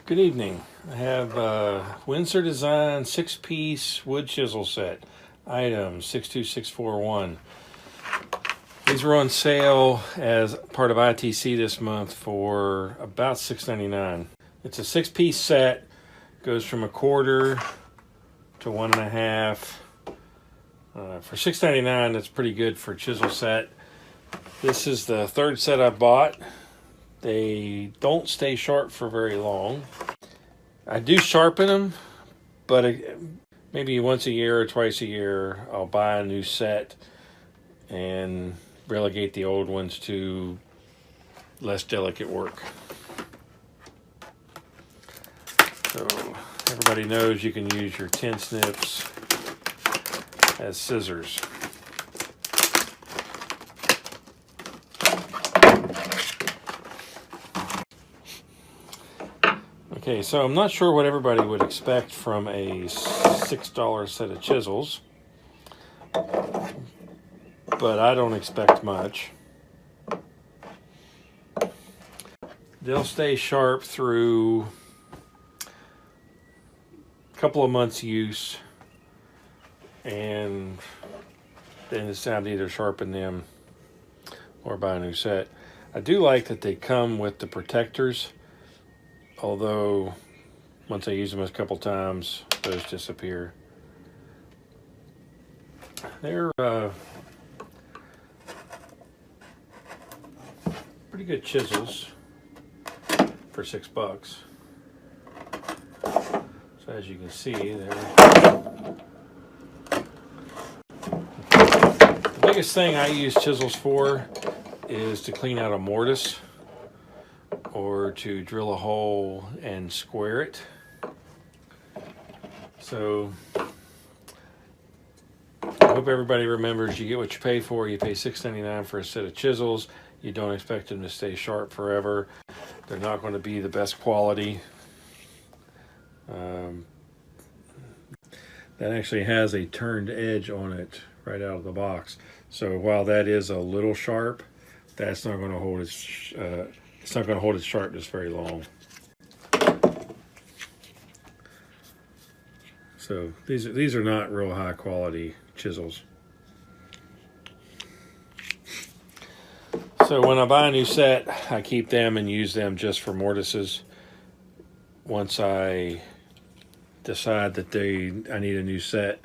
Good evening. I have a Windsor Design 6-piece wood chisel set, item 62641. These were on sale as part of ITC this month for about $6.99. It's a 6-piece set, goes from 1/4 to 1.5. For $6.99, that's pretty good for a chisel set. This is the third set I bought. They don't stay sharp for very long. I do sharpen them, but maybe once a year or twice a year, I'll buy a new set and relegate the old ones to less delicate work. So everybody knows you can use your tin snips as scissors. Okay, so I'm not sure what everybody would expect from a $6 set of chisels, but I don't expect much. They'll stay sharp through a couple of months use, and then it's time to either sharpen them or buy a new set. I do like that they come with the protectors, although once I use them a couple times, those disappear. They're pretty good chisels for $6. So as you can see, the biggest thing I use chisels for is to clean out a mortise or to drill a hole and square it. So I hope everybody remembers you get what you pay for. You pay $6.99 for a set of chisels. You don't expect them to stay sharp forever. They're not going to be the best quality. That actually has a turned edge on it right out of the box. So while that is a little sharp, that's not going to hold it's not going to hold its sharpness very long. So these are not real high quality chisels. So when I buy a new set, I keep them and use them just for mortises. Once I decide that I need a new set,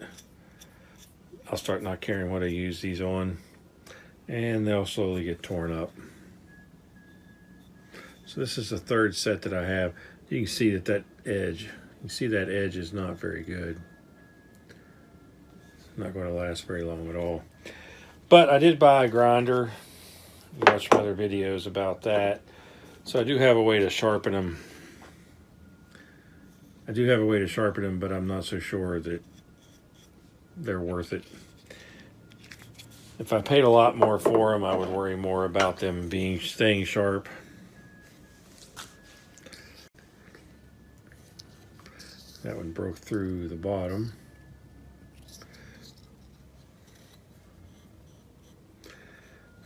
I'll start not caring what I use these on, and they'll slowly get torn up. So this is the third set that I have. You can see that edge is not very good. It's not going to last very long at all. But I did buy a grinder. You watched my other videos about that. So I do have a way to sharpen them. But I'm not so sure that they're worth it. If I paid a lot more for them, I would worry more about them staying sharp. That one broke through the bottom.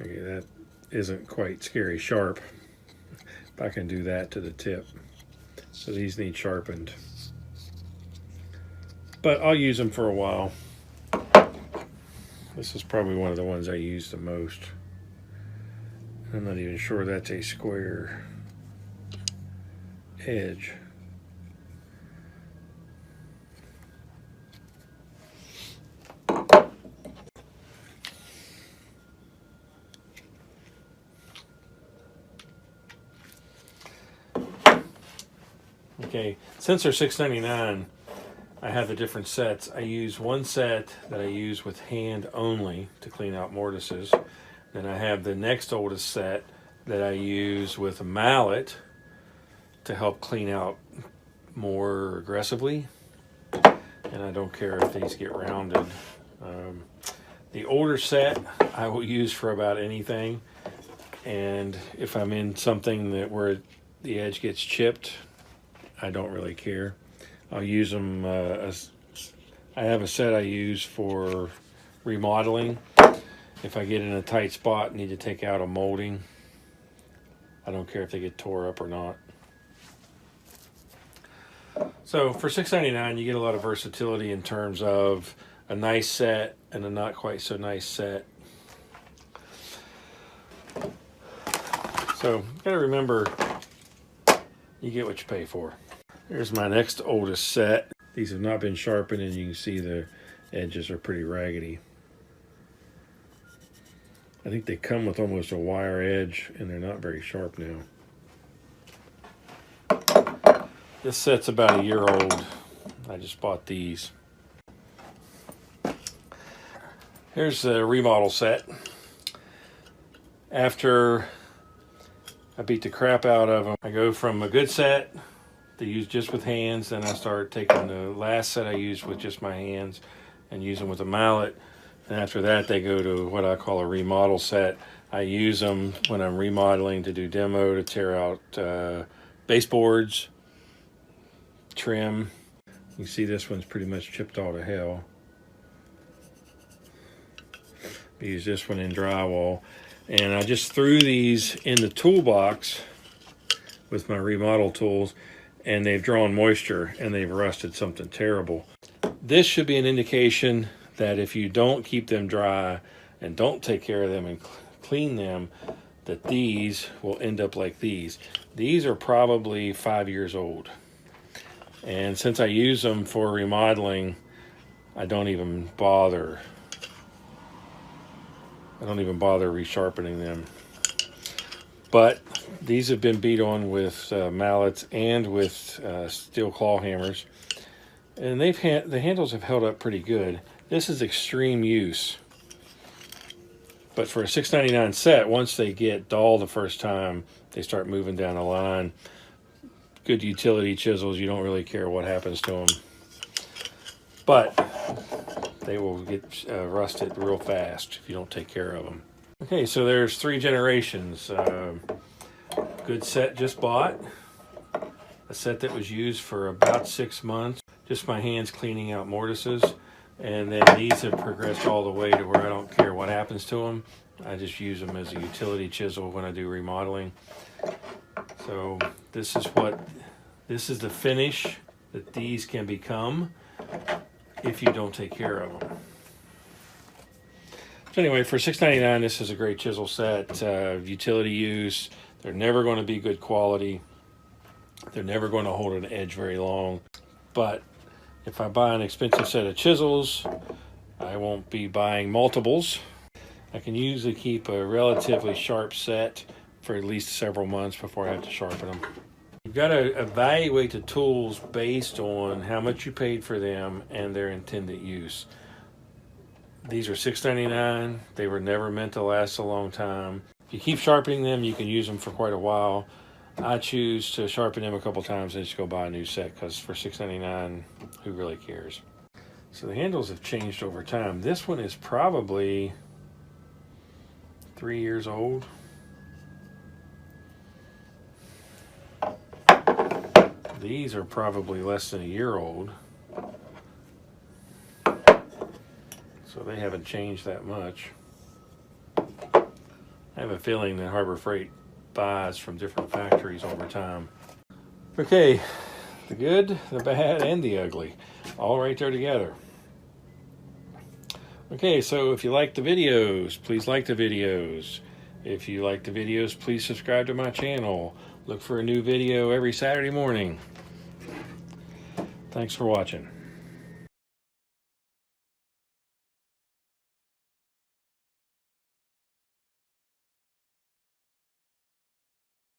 Okay, that isn't quite scary sharp. If I can do that to the tip. So these need sharpened. But I'll use them for a while. This is probably one of the ones I use the most. I'm not even sure that's a square edge. Okay, since they're $6.99, I have the different sets. I use one set that I use with hand only to clean out mortises. Then I have the next oldest set that I use with a mallet to help clean out more aggressively. And I don't care if these get rounded. The older set I will use for about anything. And if I'm in something where the edge gets chipped, I don't really care. I'll use them. I have a set I use for remodeling. If I get in a tight spot and need to take out a molding, I don't care if they get tore up or not. So for $6.99, you get a lot of versatility in terms of a nice set and a not quite so nice set. So you gotta remember, you get what you pay for. Here's my next oldest set. These have not been sharpened, and you can see the edges are pretty raggedy. I think they come with almost a wire edge, and they're not very sharp now. This set's about a year old. I just bought these. Here's the remodel set. After I beat the crap out of them, I go from a good set to use just with hands, then I start taking the last set I used with just my hands and use them with a mallet. And after that, they go to what I call a remodel set. I use them when I'm remodeling to do demo, to tear out baseboards, trim. You see this one's pretty much chipped all to hell. I use this one in drywall. And I just threw these in the toolbox with my remodel tools, and they've drawn moisture and they've rusted something terrible. This should be an indication that if you don't keep them dry and don't take care of them and clean them, that these will end up like these. These are probably 5 years old. And since I use them for remodeling, I don't even bother resharpening them. But these have been beat on with mallets and with steel claw hammers, and the handles have held up pretty good. This is extreme use, but for a $6.99 set, once they get dull the first time, they start moving down the line. Good utility chisels, you don't really care what happens to them, but they will get rusted real fast if you don't take care of them. Okay, so there's 3 generations. Good set just bought. A set that was used for about 6 months. Just my hands cleaning out mortises. And then these have progressed all the way to where I don't care what happens to them. I just use them as a utility chisel when I do remodeling. So this is the finish that these can become if you don't take care of them. So anyway, for $6.99, this is a great chisel set. Utility use. They're never going to be good quality. They're never going to hold an edge very long. But if I buy an expensive set of chisels, I won't be buying multiples. I can usually keep a relatively sharp set for at least several months before I have to sharpen them. You've got to evaluate the tools based on how much you paid for them and their intended use. These are $6.99. They were never meant to last a long time. If you keep sharpening them, you can use them for quite a while. I choose to sharpen them a couple times and just go buy a new set, because for $6.99, who really cares? So the handles have changed over time. This one is probably 3 years old. These are probably less than a year old. So they haven't changed that much. I have a feeling that Harbor Freight buys from different factories over time. Okay, the good, the bad, and the ugly, all right there together. Okay, so if you like the videos, please like the videos. If you like the videos, please subscribe to my channel. Look for a new video every Saturday morning. Thanks for watching.